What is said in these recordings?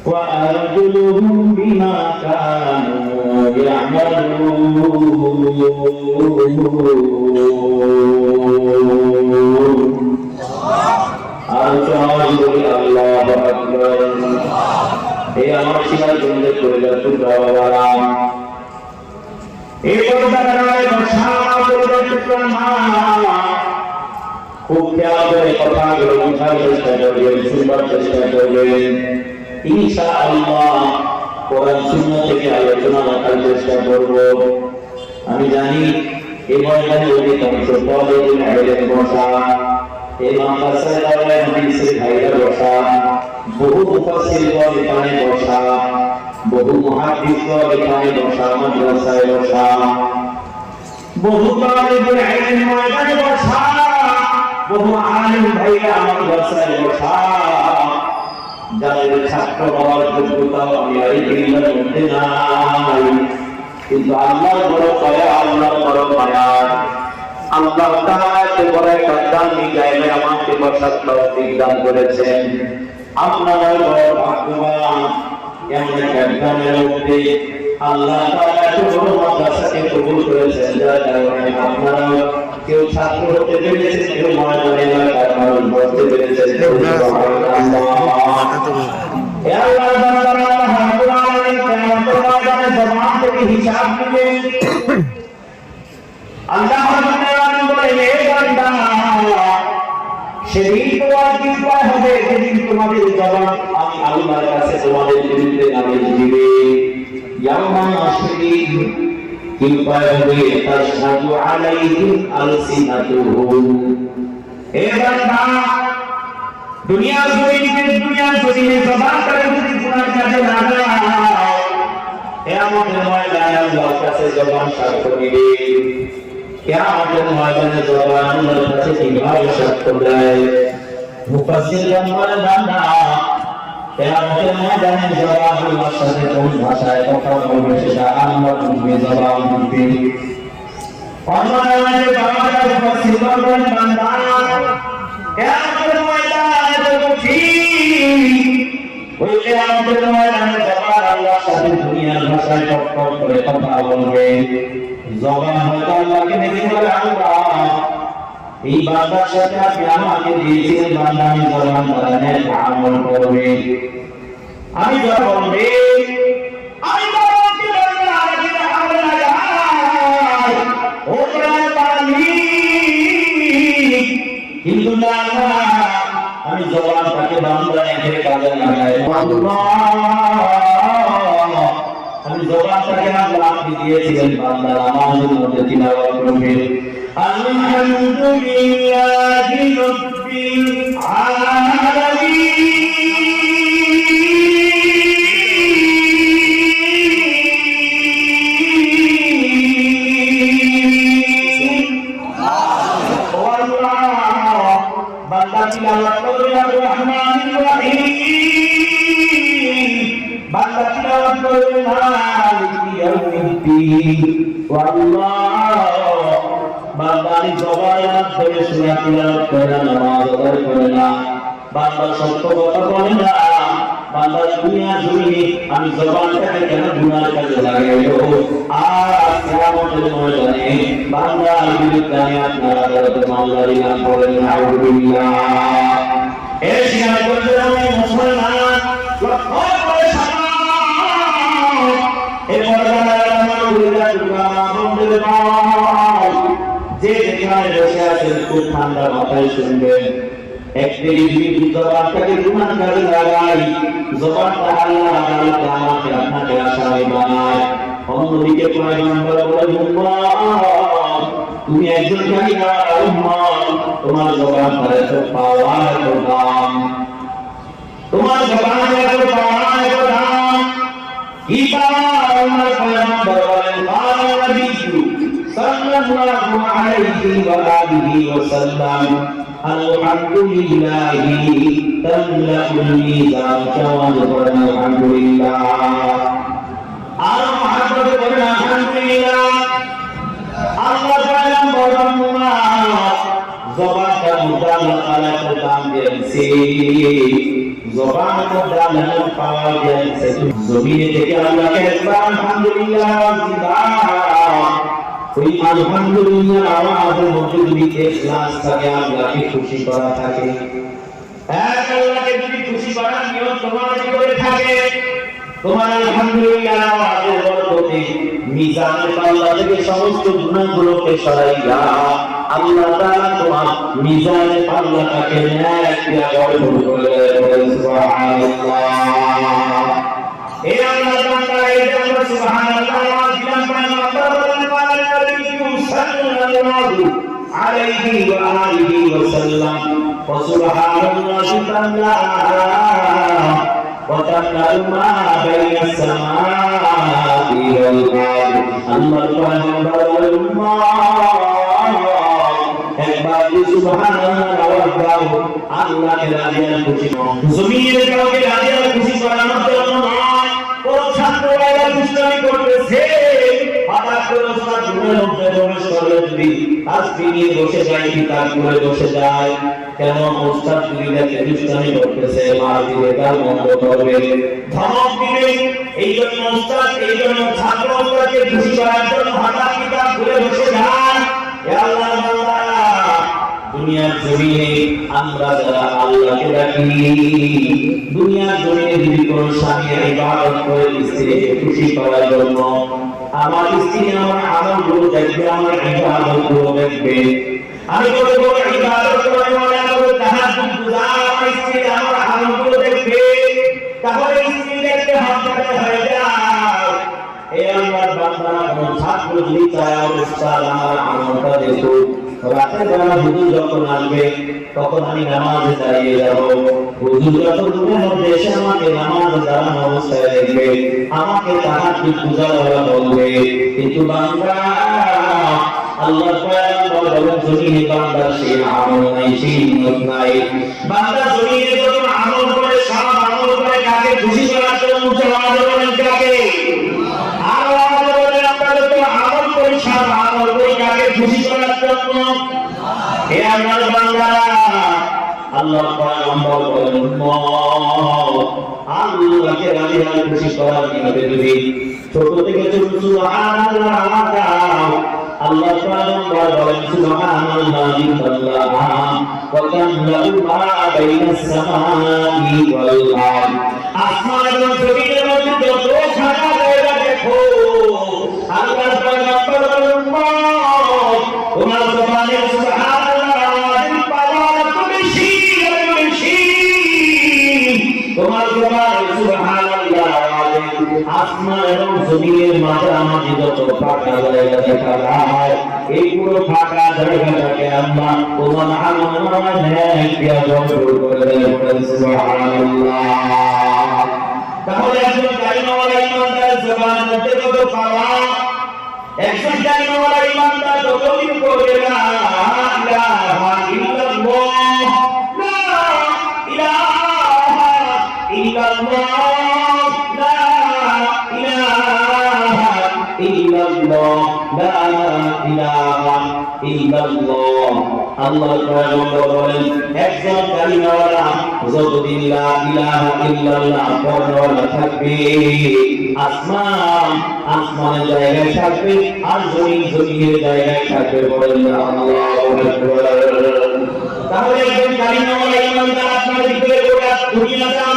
وأرجلهم بما كانوا يعملون আল্লাহু আকবার। এই আমার শিকার জন্য করে যাচ্ছে বাবা, এই পর্দায় বসা করে খুব খেয়াল করে কথাগুলো বোঝার চেষ্টা করবেন, শুনবার চেষ্টা করবেন। ইনশাআল্লাহ কোরআন সুন্নাহ থেকে আলোচনা রাখার চেষ্টা করব। আমি জানি এই ময়দানে অধিকাংশ তালিবুল ইলম বসা, এই মাদ্রাসায় তাওরায়ে হাদিসের ভাইরা বসা, বহু মুফাসসিরগণ এখানে বসা, বহু মুহাদ্দিসগণ এখানে বসা, মাদ্রাসায় বসা, বহু তালিবুল ইলম ময়দানে বসা, বহু আলিম ভাইরা মাদ্রাসায় বসা, যাদের ছাত্র হওয়ার যোগ্যতাও আমি এই দিনের মধ্যে নাই, কিন্তু আল্লাহর বড় দয়া, আল্লাহর বড় মায়া, আল্লাহ তাআলা বড় একটা দামি জায়গায় আমাকে বসার তৌফিক দান করেছেন। আপনারা বড় ভাগ্যবান, এমন একটা গ্রামের মধ্যে আল্লাহ তাআলা এত বড় মাদ্রাসাকে কবুল করেছেন, যার কারণে আপনারা কেউ ছাত্র হতে পেরেছেন, কেউ ময়দানে এলাকার মানুষ হতে পেরেছেন। হিসাব নেবেন। আল্লাহ সেদিন তোমার কি উপায় হবে, সেদিন তোমাদের জবান আমি আল্লাহর কাছে তোমাদের বিরুদ্ধে নালিশ দিবে। কি উপায় হবে? তাশহাদু আলাইহিম আলসিনাতুহুম। হে বান্দা, দুনিয়ার জমিনে জবান করে যদি গুনাহ কাজে না লাগাও, কিয়ামতের ময়দানে আল্লাহর কাছে জবান সাক্ষ্য দিবে। কিয়ামতের ময়দানে জবান আল্লাহর কাছে কিভাবে সাক্ষ্য দেয়? মুফাসসিরগণ বলেন, বান্দা কিয়ামতের ময়দানে জবান আল্লাহর সাথে কোন ভাষায় কথা বলবে সেটা আল্লাহ বুঝবে, জবান বুঝবে। অন্যভাবে বান্দা মুফাসসিরগণ বলেন, বান্দা কিয়ামতের ময়দানে তো ঠিক ওই কিয়ামতের ময়দানে জবান আল্লাহর সাথে দুনিয়ার ভাষায় টকটক করে কথা বলবে। জবান হয়তো আল্লাহকে দেখে বলে, আল্লাহ এই বান্দার সাথে আপনি আমাকে দিয়েছেন, বান্দা আমি জবান দ্বারা আমল করবে, আমি যা বলবে আমি বলতে বলবো আমাকে আমল লাগাই ও পারি, কিন্তু না আমি জবানটাকে বান্দা রেখে কাজে লাগাই। আমি জবানটাকে আল্লাহ আপনি দিয়েছিলেন বান্দা নামাজের মধ্যে তিলাওয়াত করবে। আলহামদুলিল্লাহি রাব্বিল আলামিন। বান্দা তিলাওয়াত করবে আর রহমানির রহিম, বান্দা তিলাওয়াত করবে মালিকি ইয়াউমিদ্দিন। আল্লাহ বান্দা জবানের মাধ্যমে সূরা তিলাওয়াত করে না, নামাজ আদায় করে না, বান্দা সত্য কথা বলে না, বান্দা দুনিয়া জমিনে আমি জবানটাকে কেন গুনার কাজে লাগাইলো, আর কিয়ামতের ময়দানে বান্দার বিরুদ্ধে আমি আপনার আদালতে মামলা দিলাম, বলেন আলহামদুলিল্লাহ। এই স্বীকার করতে আমি মুসলমান লক্ষ করে সালাম। এই পর্দার আলহামদুলিল্লাহ বন্ধুদের ভাই, যে যেখানে বসে আছেন খুব ঠান্ডা মাথায় শুনবেন। একদিকে যদি জবানটাকে গুনার কাজে লাগাই, জবানটা আল্লাহ আদালতে আমাকে আপনাকে আসামি বানায়। অন্যদিকে পয়গম্বর বলেন, তুমি একজন কালিমার উম্মত, তোমার জবানটা এত পাওয়ার এত দাম, তোমার জবানের এত পাওয়ার এত দাম। কি পাওয়ার? আমার পয়গম্বর বলেন, قال النبي صلى الله عليه وآله وسلم الحمد لله تملأ الميزان كما قلنا الحمد لله আর মহাব্বত করেন আলহামদুলিল্লাহ। আল্লাহ তাআলা বলেন, জবানটা মুদ্রা আল্লাহ তাআলা দান দিয়েছে, জবান মধ্যে আল্লাহ পাওয়া দিয়েছে জমিনে থেকে আল্লাহকে একবার আলহামদুলিল্লাহ ওই আলহামদুলিল্লাহ আওয়াজের মধ্যে যদি ইখলাস থাকে আল্লাহকে খুশি করা থাকে এক আল্লাহকে যদি খুশি করার নিয়ত তোমার ভিতরে থাকে তোমার আলহামদুলিল্লাহ আওয়াজের বরকতে মিজানের পাল্লা থেকে সমস্ত গুনাহগুলোকে সরাইয়া আল্লাহ তাআলা তোমার মিজানের পাল্লাটাকে নেক দিয়া গঠন করে দেন সুবহানাল্লাহ এই আল্লাহ তাআলা এই জন্য সুবহানাল্লাহ আওয়াজ দিলাম পয়গম্বর বলেন সাল্লাল্লাহু আলাইহি ওয়া আলিহি ওয়া সাল্লাম ওয়া সুবহানাল্লাহি তাআলা وَتَعْلَمُ مَا بَيْنَ السَّمَاءِ وَالْأَرْضِ আল্লাহর পয়গম্বর একবার সুবহানাল্লাহ আওয়াজ দাও আল্লাহকে রাজি আর খুশি জমিনের কাউকে রাজি আর খুশি করানোর জন্য নয় কোন ছাত্ররা দুষ্টামি করতেছে হঠাৎ করে ওস্তাদ ঘুমের মধ্যে প্রবেশ করলে যদি আজকে নিয়ে বসে যায় কিতাব করে বসে যায় কেন ওস্তাদ যদি দেখে দুষ্টামি করতেছে মার দিবে তার মন্দ করবে ধমক দিবে এই জন্য ওস্তাদ এই জন্য ছাত্র ওস্তাদকে খুশি করার জন্য হঠাৎ কিতাব খুলে বসে যায় হে আল্লাহর বান্দা দুনিয়ার জমিনে আমরা যারা আল্লাহকে ডাকি দুনিয়ার জমিনে যদি কোনো স্বামীর ইবাদত করে স্ত্রীকে খুশি করার জন্য আমার স্ত্রী আমার আমলগুলো দেখবে আমার ইবাদতগুলো দেখবে আমি বড় বড় ইবাদত করে মনে করব তাহাজ্জুদ গুজার আমার স্ত্রী আমার আমলগুলো দেখবে তাহলে স্ত্রী দেখতে হাতে হয়ে যায় এই আল্লাহর বান্দা কোন ছাত্র যদি চায় উস্তাদ আমার আমলটা দেখো রাতে বেলা হুজুর যখন আসবে তখন আমি নামাজে দাঁড়িয়ে যাব হুজুর যখন রুমের মধ্যে এসে আমাকে নামাজে দাঁড়ানো অবস্থায় দেখবে আমাকে তাহাজ্জুদ গুজার হওয়া বলবে কিন্তু বান্দা আল্লাহর পয়গম্বর বলেন জমিনে বান্দার সেই আমল নাই সেই নিয়ত নাই বান্দা জমিনে যখন আমল করে সব আমল করে কাকে খুশি করার জন্য জবাব বলেন কাকে আর আওয়াজ বলেন আপনারা তো আমল করি সব আমল করি কাকে খুশি করার জন্য হে আমার বান্দারা আল্লাহর পয়গম্বর বলেন আল্লাহকে রাজি আর খুশি করার নিয়তে যদি ছোট থেকে ছোট সুবহানাল্লাহ আল্লাহর পয়গম্বর বলেন সুবহানাল্লাহি তাআলা ওয়া তা'লামু মা বাইনাস সামাই ওয়াল আরদ আসমান এবং জমিনের মধ্যে যত ফাঁকা জায়গা দেখো আল্লাহর পয়গম্বর বলেন তোমার জবানে সুবহানাল্লাহ আওয়াজ পাওয়া তো বেশি বেশি তোমার জবানে সুবহানাল্লাহ আসমান এবং জমিনের মাঝামাঝি যত ফাঁকা জায়গা দেখা যায় এই পুরো ফাঁকা জায়গাটাকে আল্লাহ তোমার আমল নেক দিয়া ভরপুর করে দেন সুবহানাল্লাহ তাহলে একজন কালিমাওয়ালা ইমানদার জবানের মধ্যে কত পাওয়া একজন কালিমাওয়ালা ইমানদার যতদিন করবে না ইলাহা ইল্লাল্লাহ লা ইলাহা ইল্লাল্লাহ আল্লাহর পয়গম্বর বলেন একজন কালিমাওয়ালা যতদিন লা ইলাহা ইল্লাল্লাহ পড়াওয়ালা থাকবে আসমানের জায়গায় থাকবে আর জমিনের জায়গায় থাকবে বলেন আল্লাহু আকবার তাহলে একজন কালিমাওয়ালা ইমানদার আপনার ভিতরে গোটা দুনিয়াটা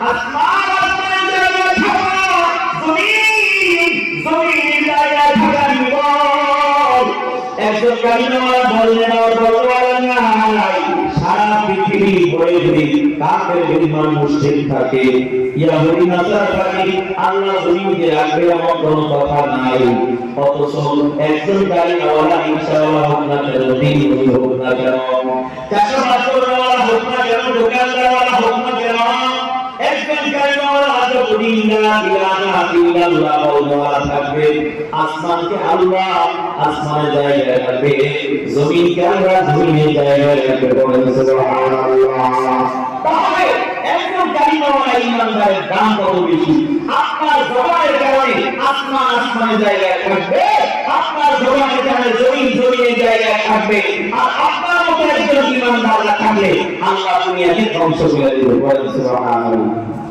আসমানের জায়গায় থাকা জমিনের জায়গায় থাকা একজন কালিমাওয়ালা বললেন আর বলওয়ালা নাই সারা পৃথিবী ভরে ভরে কাফের বেঈমান মুশরিক থাকে ইহুদি নাসারা থাকে আল্লাহ জমিনে রাখবে এমন কোনো কথা নাই অথচ একজন কালিমাওয়ালা ইনশাআল্লাহ হোক না কেন দিন হোক না কেন চাষবাসওয়ালা হোক না কেন দোকানদারওয়ালা হোক না কেন একজন কালিমাওয়ালা যতদিন লা ইলাহা ইল্লাল্লাহ বলওয়ালা থাকবে আসমানকে আল্লাহ আসমানের জায়গায় রাখবে জমিনকে আল্লাহ জমিনের জায়গায় রাখবে বলেন সুবহানাল্লাহ তাহলে একজন কালিমাওয়ালা ইমানদারের দাম কত বেশি আপনার জবানের কারণে আসমান আসমানের জায়গায় থাকবে, আপনার জবানের কারণে জমিন জমিনের জায়গায় থাকবে, আর আপনার মতো একজন ইমানদার থাকলে আল্লাহ দুনিয়াকে ধ্বংস করে দেবে। বলেন সুবহানাল্লাহ।